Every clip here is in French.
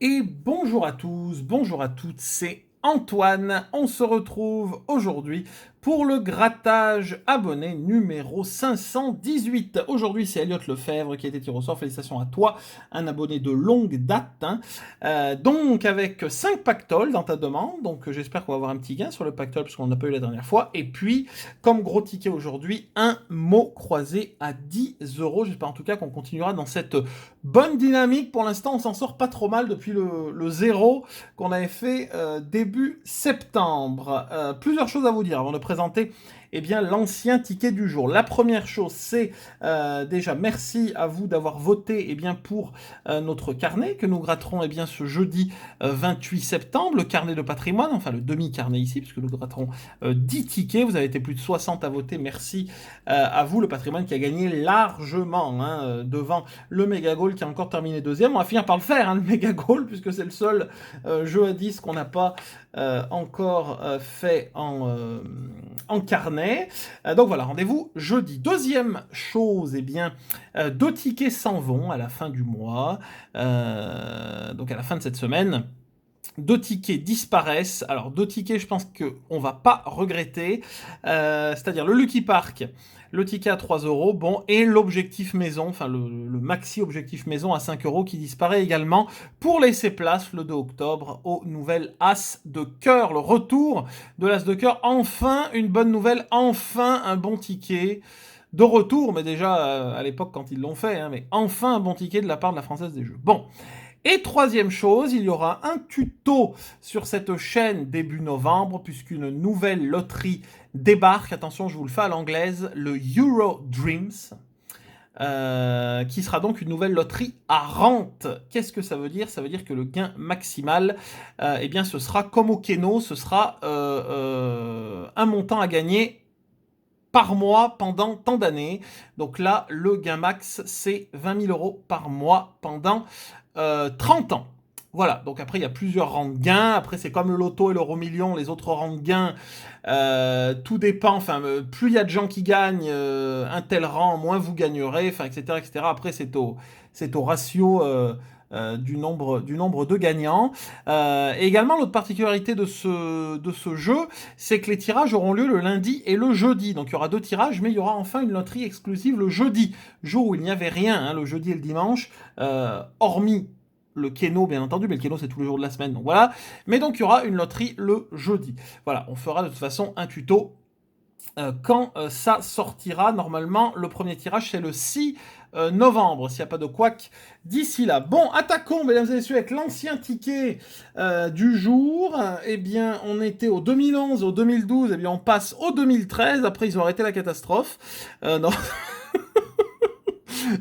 Et bonjour à tous, bonjour à toutes, c'est Antoine. On se retrouve aujourd'hui pour le grattage abonné numéro 518. Aujourd'hui, c'est Elliot Lefebvre qui a été tiré au sort. Félicitations à toi, un abonné de longue date, hein. Donc, avec 5 pactoles dans ta demande. Donc, j'espère qu'on va avoir un petit gain sur le pactole parce qu'on n'a pas eu la dernière fois. Et puis, comme gros ticket aujourd'hui, un mot croisé à 10 euros. J'espère en tout cas qu'on continuera dans cette bonne dynamique. Pour l'instant, on s'en sort pas trop mal depuis le zéro qu'on avait fait début septembre. Plusieurs choses à vous dire avant de présenter l'ancien ticket du jour. La première chose, c'est déjà merci à vous d'avoir voté pour notre carnet que nous gratterons ce jeudi 28 septembre, le carnet de patrimoine, enfin le demi-carnet ici, puisque nous gratterons 10 tickets. Vous avez été plus de 60 à voter. Merci à vous, le patrimoine qui a gagné largement devant le Mega Goal qui a encore terminé deuxième. On va finir par le faire, le Mega Goal, puisque c'est le seul jeu à 10 qu'on n'a pas encore fait en carnet. Donc voilà, rendez-vous jeudi. Deuxième chose, deux tickets s'en vont à la fin du mois, donc à la fin de cette semaine. Deux tickets disparaissent. Alors, deux tickets, je pense qu'on va pas regretter. C'est-à-dire le Lucky Park, le ticket à 3 euros, bon, et l'objectif maison, enfin le maxi objectif maison à 5 euros qui disparaît également pour laisser place le 2 octobre au nouvel As de cœur, le retour de l'As de cœur. Enfin, une bonne nouvelle, enfin un bon ticket de retour, mais déjà à l'époque quand ils l'ont fait, mais enfin un bon ticket de la part de la Française des Jeux. Bon. Et troisième chose, il y aura un tuto sur cette chaîne début novembre, puisqu'une nouvelle loterie débarque. Attention, je vous le fais à l'anglaise, le Euro Dreams, qui sera donc une nouvelle loterie à rente. Qu'est-ce que ça veut dire? Ça veut dire que le gain maximal, ce sera comme au Keno, ce sera un montant à gagner par mois pendant tant d'années. Donc là, le gain max, c'est 20 000 euros par mois pendant 30 ans. Voilà, donc après il y a plusieurs rangs de gains, après c'est comme le loto et l'euro million, les autres rangs de gains, tout dépend, plus il y a de gens qui gagnent un tel rang, moins vous gagnerez, etc., etc. Après c'est au ratio du nombre de gagnants. Et également l'autre particularité de ce jeu, c'est que les tirages auront lieu le lundi et le jeudi, donc il y aura deux tirages, mais il y aura enfin une loterie exclusive le jeudi, jour où il n'y avait rien, le jeudi et le dimanche, hormis le Keno, bien entendu, mais le Keno, c'est tous les jours de la semaine, donc voilà. Mais donc, il y aura une loterie le jeudi. Voilà, on fera de toute façon un tuto quand ça sortira. Normalement, le premier tirage, c'est le 6 novembre, s'il n'y a pas de couac d'ici là. Bon, attaquons, mesdames et messieurs, avec l'ancien ticket du jour. On était au 2011, au 2012, on passe au 2013. Après, ils ont arrêté la catastrophe. Non.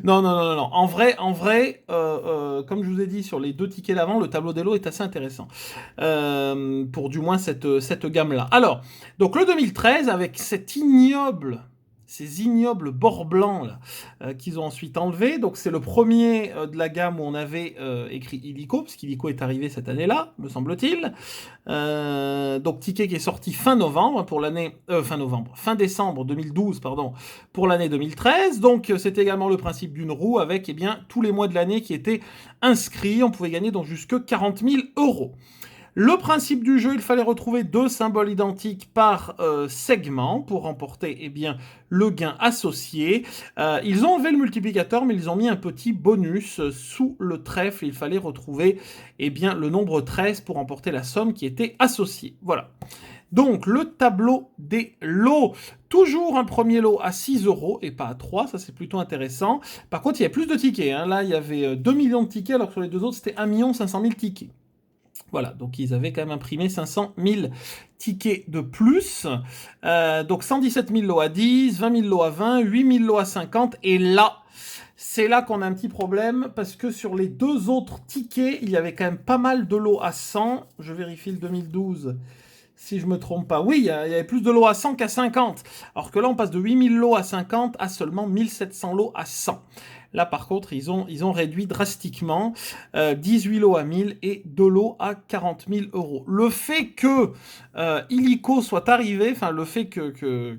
Non, non, non, non, non. En vrai, comme je vous ai dit sur les deux tickets d'avant, le tableau des lots est assez intéressant. Pour du moins cette gamme-là. Alors, donc le 2013, avec ces ignobles bords blancs là, qu'ils ont ensuite enlevés. Donc c'est le premier de la gamme où on avait écrit Illico, parce qu'Illico est arrivé cette année-là, me semble-t-il. Donc ticket qui est sorti fin novembre pour l'année fin décembre 2012 pardon pour l'année 2013. Donc c'était également le principe d'une roue avec tous les mois de l'année qui étaient inscrits. On pouvait gagner donc jusque 40 000 euros. Le principe du jeu, il fallait retrouver deux symboles identiques par segment pour remporter le gain associé. Ils ont enlevé le multiplicateur, mais ils ont mis un petit bonus sous le trèfle. Il fallait retrouver le nombre 13 pour remporter la somme qui était associée. Voilà. Donc, le tableau des lots. Toujours un premier lot à 6 euros et pas à 3, ça c'est plutôt intéressant. Par contre, il y a plus de tickets. Là, il y avait 2 millions de tickets, alors que sur les deux autres, c'était 1 500 000 tickets. Voilà, donc ils avaient quand même imprimé 500 000 tickets de plus. Donc 117 000 lots à 10, 20 000 lots à 20, 8 000 lots à 50. Et là, c'est là qu'on a un petit problème, parce que sur les deux autres tickets, il y avait quand même pas mal de lots à 100. Je vérifie le 2012, si je me trompe pas. Oui, il y avait plus de lots à 100 qu'à 50. Alors que là, on passe de 8 000 lots à 50 à seulement 1 700 lots à 100. Là, par contre, ils ont réduit drastiquement 18 lots à 1000 et 2 lots à 40 000 euros. Le fait que Illico soit arrivé, le fait que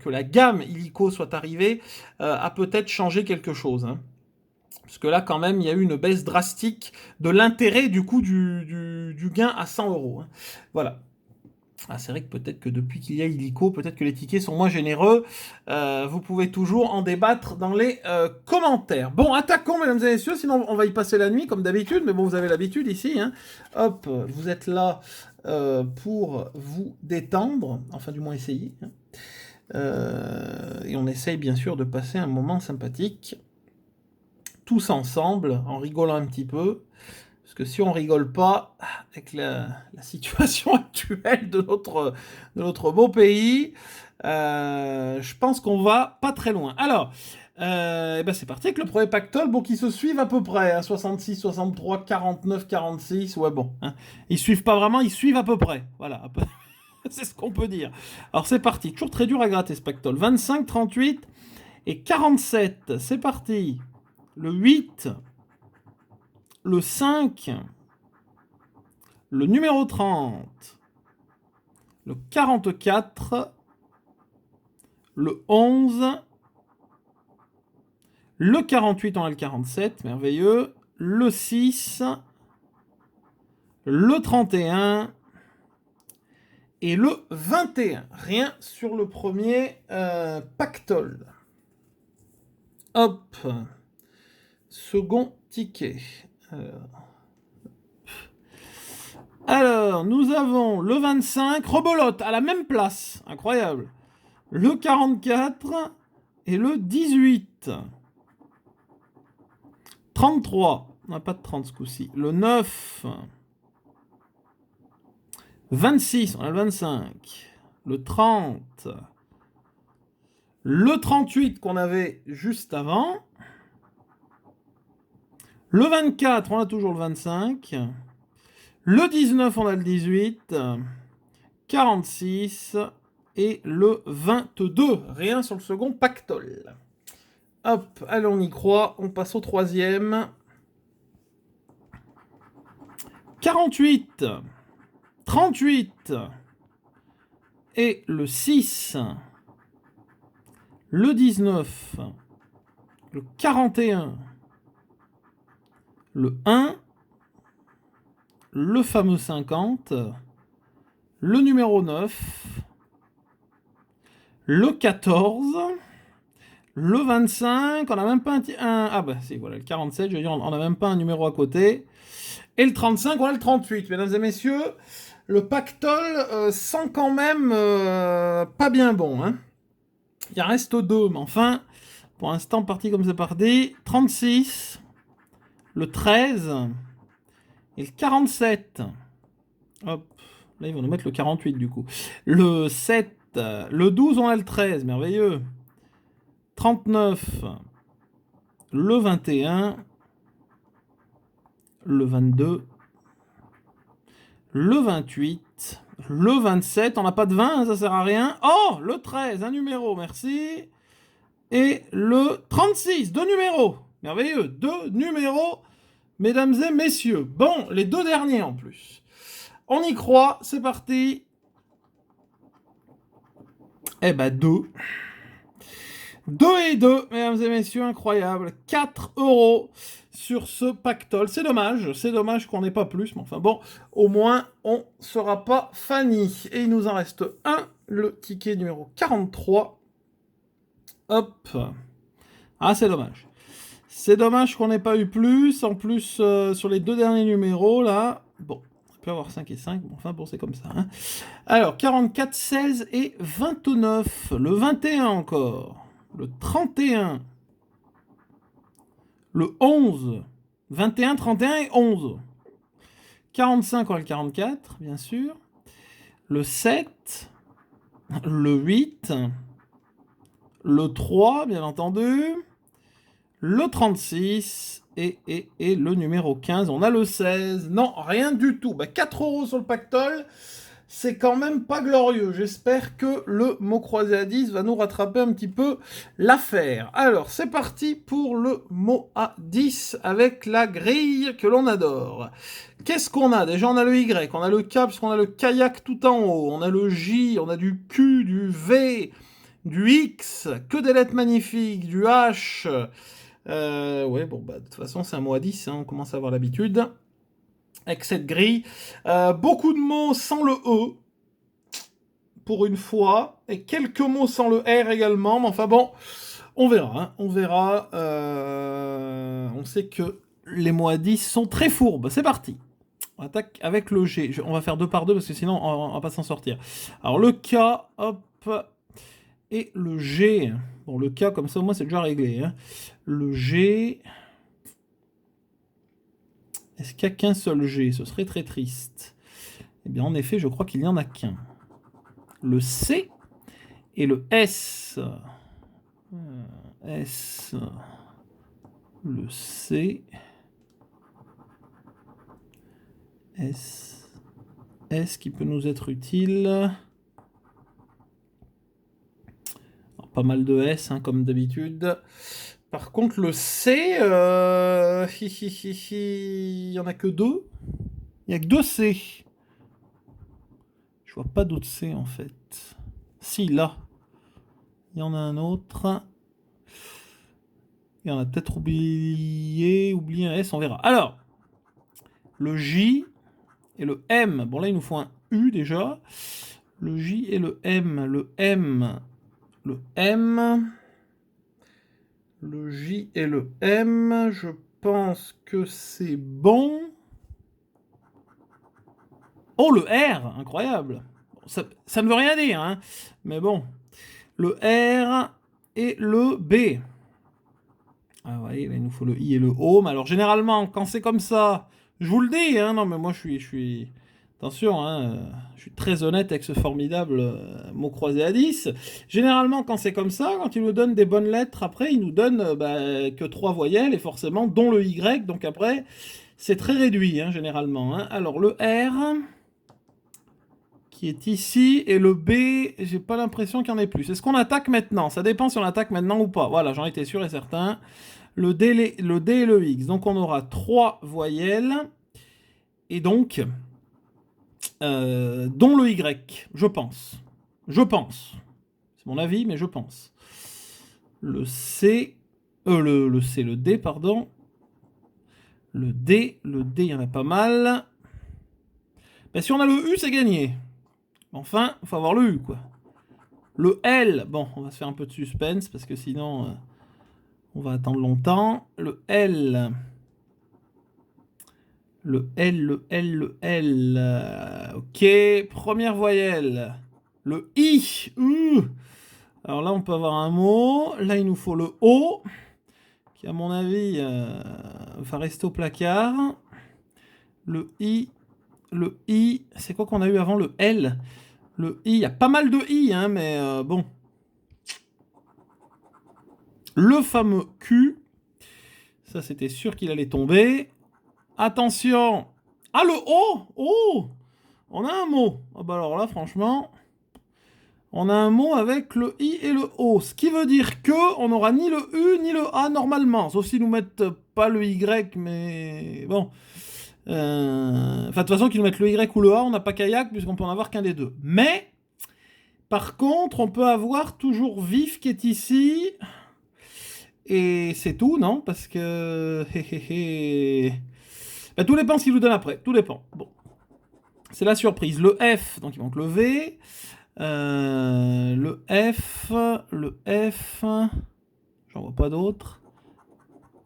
la gamme Illico soit arrivée, a peut-être changé quelque chose. Parce que là, quand même, il y a eu une baisse drastique de l'intérêt du coût du gain à 100 euros. Hein. Voilà. Ah, c'est vrai que peut-être que depuis qu'il y a Illico, peut-être que les tickets sont moins généreux. Vous pouvez toujours en débattre dans les commentaires. Bon, attaquons, mesdames et messieurs, sinon on va y passer la nuit, comme d'habitude. Mais bon, vous avez l'habitude ici. Hein. Hop, vous êtes là pour vous détendre. Enfin, du moins, essayer. Hein. Et on essaye, bien sûr, de passer un moment sympathique. Tous ensemble, en rigolant un petit peu. Parce que si on rigole pas, avec la situation actuelle de notre beau pays, je pense qu'on va pas très loin. Alors, ben c'est parti avec le premier pactole, bon, qui se suivent à peu près, hein, 66, 63, 49, 46, ouais bon. Hein. Ils suivent pas vraiment, ils suivent à peu près. Voilà, c'est ce qu'on peut dire. Alors c'est parti, toujours très dur à gratter ce pactole. 25, 38 et 47, c'est parti. Le 8... le 5, le numéro 30, le 44, le 11, le 48, on a le 47, merveilleux, le 6, le 31 et le 21. Rien sur le premier pactole. Hop, second ticket. Alors, nous avons le 25, rebelote, à la même place, incroyable. Le 44 et le 18. 33, on n'a pas de 30 ce coup-ci. Le 9. 26, on a le 25. Le 30. Le 38 qu'on avait juste avant. Le 24, on a toujours le 25. Le 19, on a le 18. 46 et le 22. Rien sur le second pactole. Hop, allez, on y croit. On passe au troisième. 48. 38. Et le 6. Le 19. Le 41. Le 1. Le fameux 50. Le numéro 9. Le 14. Le 25. On n'a même pas un... Ah bah si, voilà, le 47, je veux dire, on n'a même pas un numéro à côté. Et le 35, on a le 38. Mesdames et messieurs, le pactole sent quand même pas bien bon. Hein. Il en reste 2, mais enfin, pour l'instant, parti comme c'est parti. 36, le 13 et le 47. Hop, là ils vont nous mettre le 48 du coup. Le 7, le 12, on a le 13, merveilleux. 39, le 21, le 22, le 28, le 27, on n'a pas de 20, ça sert à rien. Oh, le 13, un numéro, merci. Et le 36, 2 numéros. Merveilleux, 2 numéros, mesdames et messieurs. Bon, les 2 derniers en plus. On y croit, c'est parti. Eh ben, 2. 2 et 2, mesdames et messieurs, incroyable. 4 € sur ce pactole. C'est dommage qu'on n'ait pas plus, mais enfin bon, au moins, on ne sera pas Fanny. Et il nous en reste un, le ticket numéro 43. Hop. Ah, c'est dommage. C'est dommage qu'on n'ait pas eu plus. En plus, sur les 2 derniers numéros, là, bon, on peut avoir 5 et 5, mais enfin, bon, c'est comme ça. Hein. Alors, 44, 16 et 29. Le 21 encore. Le 31, le 11, 21, 31 et 11. 45, on a le 44, bien sûr. Le 7, le 8, le 3, bien entendu. Le 36 et le numéro 15. On a le 16. Non, rien du tout. Bah, 4 € sur le pactole. C'est quand même pas glorieux. J'espère que le mot croisé à 10 va nous rattraper un petit peu l'affaire. Alors, c'est parti pour le mot à 10 avec la grille que l'on adore. Qu'est-ce qu'on a? Déjà, on a le Y, on a le K, puisqu'on a le kayak tout en haut. On a le J, on a du Q, du V, du X, que des lettres magnifiques, du H, Ouais, bon, bah, de toute façon, c'est un mot à 10, hein, on commence à avoir l'habitude. Avec cette grille. Beaucoup de mots sans le E, pour une fois. Et quelques mots sans le R également. Mais enfin bon, on verra. Hein, on verra. On sait que les mots à 10 sont très fourbes. C'est parti. On attaque avec le G. On va faire 2 par 2 parce que sinon, on va pas s'en sortir. Alors, le K, hop. Et le G. Bon, le K, comme ça, au moins, c'est déjà réglé. Hein. Le G. Est-ce qu'il n'y a qu'un seul G? Ce serait très triste. Eh bien, en effet, je crois qu'il n'y en a qu'un. Le C et le S. S. Le C. S. S qui peut nous être utile. Alors, pas mal de S, hein, comme d'habitude. Par contre, le C, il y en a que 2. Il n'y a que 2 C. Je vois pas d'autres C en fait. Si, là. Il y en a un autre. Et on a peut-être oublié un S, on verra. Alors, le J et le M. Bon, là, il nous faut un U déjà. Le J et le M. Le M. Le M. Le J et le M. Je pense que c'est bon. Oh, le R. Incroyable. Ça ne veut rien dire, hein. Mais bon. Le R et le B. Ah ouais, là, il nous faut le I et le O. Mais alors, généralement, quand c'est comme ça, je vous le dis, hein, non, mais moi, je suis... Attention, hein, je suis très honnête avec ce formidable mot croisé à 10. Généralement, quand c'est comme ça, quand il nous donne des bonnes lettres, après, il nous donne que 3 voyelles, et forcément, dont le Y. Donc après, c'est très réduit, hein, généralement. Hein. Alors, le R, qui est ici, et le B, j'ai pas l'impression qu'il y en ait plus. Est-ce qu'on attaque maintenant? Ça dépend si on attaque maintenant ou pas. Voilà, j'en étais sûr et certain. Le D et le X. Donc, on aura 3 voyelles. Et donc... dont le Y, je pense. Je pense. C'est mon avis, mais je pense. Le C, le C, le D, pardon. Le D, il y en a pas mal. Ben, si on a le U, c'est gagné. Enfin, il faut avoir le U, quoi. Le L, bon, on va se faire un peu de suspense, parce que sinon, on va attendre longtemps. Le L... Le L, le L, le L. Ok, première voyelle. Le I. Alors là, on peut avoir un mot. Là, il nous faut le O, qui, à mon avis, va rester au placard. Le I. Le I. C'est quoi qu'on a eu avant le L? Le I. Il y a pas mal de I, hein, mais bon. Le fameux Q. Ça, c'était sûr qu'il allait tomber. Attention. Ah, le O. Oh, on a un mot. Ah bah alors là, franchement... On a un mot avec le I et le O, ce qui veut dire que on n'aura ni le U ni le A normalement, sauf s'ils nous mettent pas le Y, mais bon. Enfin, de toute façon, qu'ils nous mettent le Y ou le A, on n'a pas kayak, puisqu'on peut en avoir qu'un des deux. Mais, par contre, on peut avoir toujours vif qui est ici, et c'est tout, non? Parce que... Ben, tout dépend ce qu'il nous donne après, tout dépend. Bon. C'est la surprise. Le F, donc il manque le V... le F, j'en vois pas d'autres.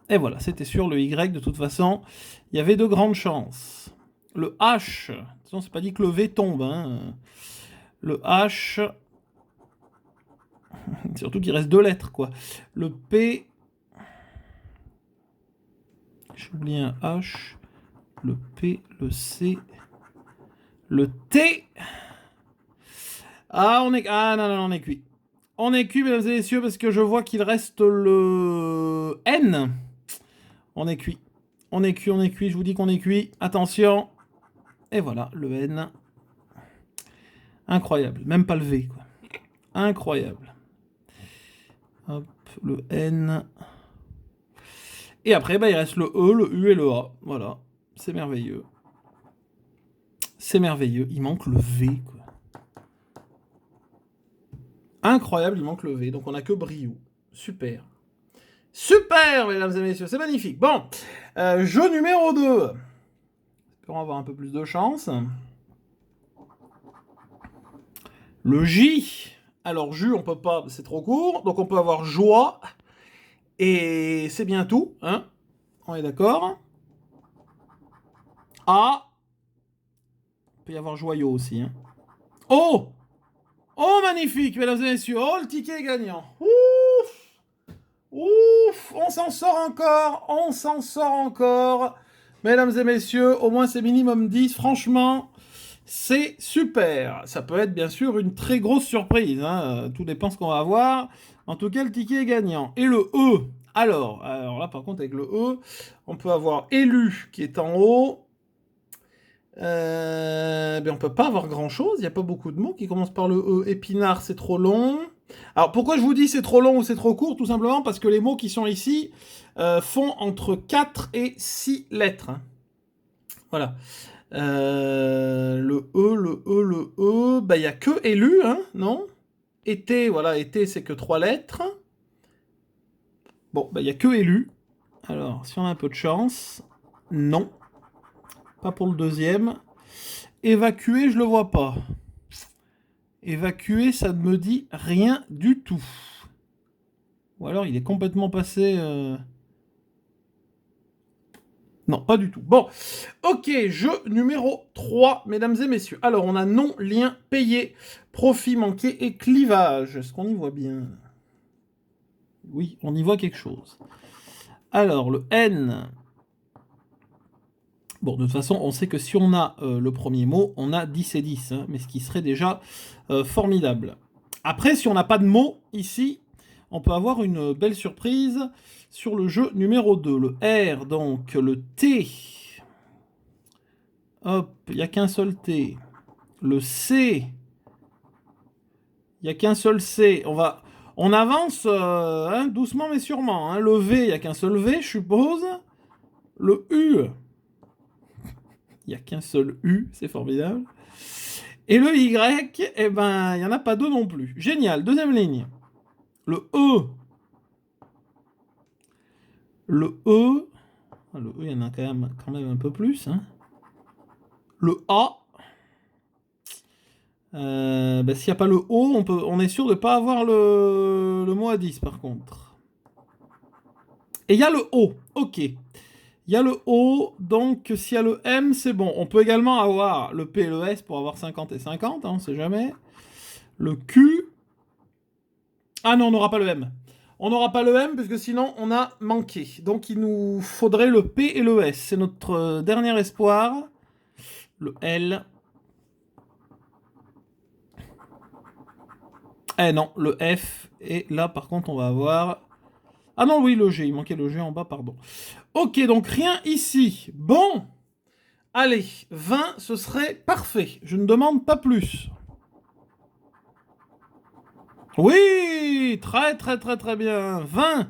Et voilà, c'était sur le Y, de toute façon, il y avait de grandes chances. Le H, de toute façon, c'est pas dit que le V tombe, hein. Le H, surtout qu'il reste 2 lettres, quoi. Le P, j'ai oublié un H, le P, le C, le T. Ah, non, on est cuit. On est cuit, mesdames et messieurs, parce que je vois qu'il reste le N. On est cuit. On est cuit, je vous dis qu'on est cuit. Attention. Et voilà, le N. Incroyable. Même pas le V, quoi. Incroyable. Hop, le N. Et après, bah, il reste le E, le U et le A. Voilà. C'est merveilleux. C'est merveilleux. Il manque le V, quoi. Incroyable, il manque le V. Donc on n'a que Briou. Super. Super, mesdames et messieurs, c'est magnifique. Bon, jeu numéro 2. Espérons avoir un peu plus de chance. Le J. Alors, J, on peut pas, c'est trop court. Donc, on peut avoir joie. Et c'est bien tout, hein. On est d'accord. A. Il peut y avoir joyau aussi, hein. Oh! Oh, magnifique, mesdames et messieurs. Oh, le ticket est gagnant. Ouf! Ouf! On s'en sort encore. On s'en sort encore. Mesdames et messieurs, au moins c'est minimum 10. Franchement, c'est super. Ça peut être bien sûr une très grosse surprise, hein. Tout dépend ce qu'on va avoir. En tout cas, le ticket est gagnant. Et le E. Alors là, par contre, avec le E, on peut avoir élu qui est en haut. Ben on peut pas avoir grand chose, il n'y a pas beaucoup de mots qui commencent par le E. Épinard, c'est trop long. Alors pourquoi je vous dis c'est trop long ou c'est trop court? Tout simplement parce que les mots qui sont ici font entre 4 et 6 lettres. Hein. Voilà. Le E, le E, le E, ben il n'y a que élu, hein, non? Été, voilà, été c'est que 3 lettres. Bon, ben il n'y a que élu. Alors, si on a un peu de chance, non. Pas pour le deuxième. Évacuer, je le vois pas. Évacuer, ça ne me dit rien du tout. Ou alors il est complètement passé... Non, pas du tout. Bon, ok, jeu numéro 3, mesdames et messieurs. Alors, on a non, lien, payé, profit manqué et clivage. Est-ce qu'on y voit bien? Oui, on y voit quelque chose. Alors, le N... Bon, de toute façon, on sait que si on a le premier mot, on a 10 et 10, hein, mais ce qui serait déjà formidable. Après, si on n'a pas de mot ici, on peut avoir une belle surprise sur le jeu numéro 2. Le R, donc le T. Hop, il n'y a qu'un seul T. Le C. Il n'y a qu'un seul C. On avance hein, doucement mais sûrement. Hein. Le V, il n'y a qu'un seul V, je suppose. Le U. Il n'y a qu'un seul U, c'est formidable. Et le Y, eh ben, il n'y en a pas deux non plus. Génial, deuxième ligne. Le E. Le E. Le E, il y en a quand même un peu plus. Hein. Le A. Ben, s'il n'y a pas le O, on est sûr de ne pas avoir le mot à 10 par contre. Et il y a le O. Ok. Il y a le O, donc s'il y a le M, c'est bon. On peut également avoir le P et le S pour avoir 50 et 50, hein, on ne sait jamais. Le Q. Ah non, on n'aura pas le M. On n'aura pas le M, puisque sinon on a manqué. Donc il nous faudrait le P et le S. C'est notre dernier espoir. Le L. Eh non, le F. Et là, par contre, on va avoir... Ah non, oui, le G. Il manquait le G en bas, pardon. Ok, donc rien ici. Bon. Allez, 20, ce serait parfait. Je ne demande pas plus. Oui, très très très très bien. 20.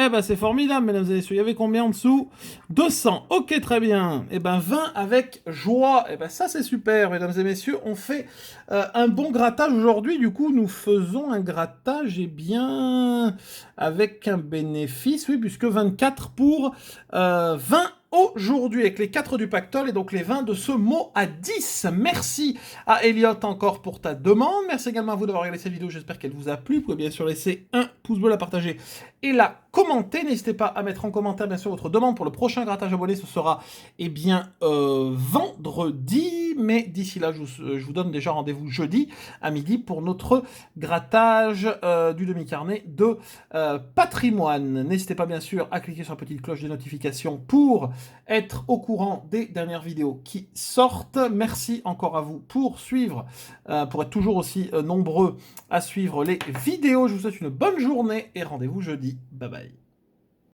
Eh ben c'est formidable, mesdames et messieurs. Il y avait combien en dessous? 200. Ok, très bien. Eh ben 20 avec joie. Eh ben ça c'est super, mesdames et messieurs. On fait un bon grattage aujourd'hui. Du coup, nous faisons un grattage, eh bien, avec un bénéfice, oui, puisque 24 pour 20 aujourd'hui avec les 4 du pactole et donc les 20 de ce mot à 10. Merci à Elliot encore pour ta demande. Merci également à vous d'avoir regardé cette vidéo. J'espère qu'elle vous a plu. Vous pouvez bien sûr laisser un pouce bleu, la partager et la commenter. N'hésitez pas à mettre en commentaire bien sûr votre demande pour le prochain grattage abonné. Ce sera eh bien vendredi. Mais d'ici là, je vous donne déjà rendez-vous jeudi à midi pour notre grattage du demi-carnet de patrimoine. N'hésitez pas bien sûr à cliquer sur la petite cloche des notifications pour être au courant des dernières vidéos qui sortent. Merci encore à vous pour suivre, pour être toujours aussi nombreux à suivre les vidéos. Je vous souhaite une bonne journée et rendez-vous jeudi. Bye bye.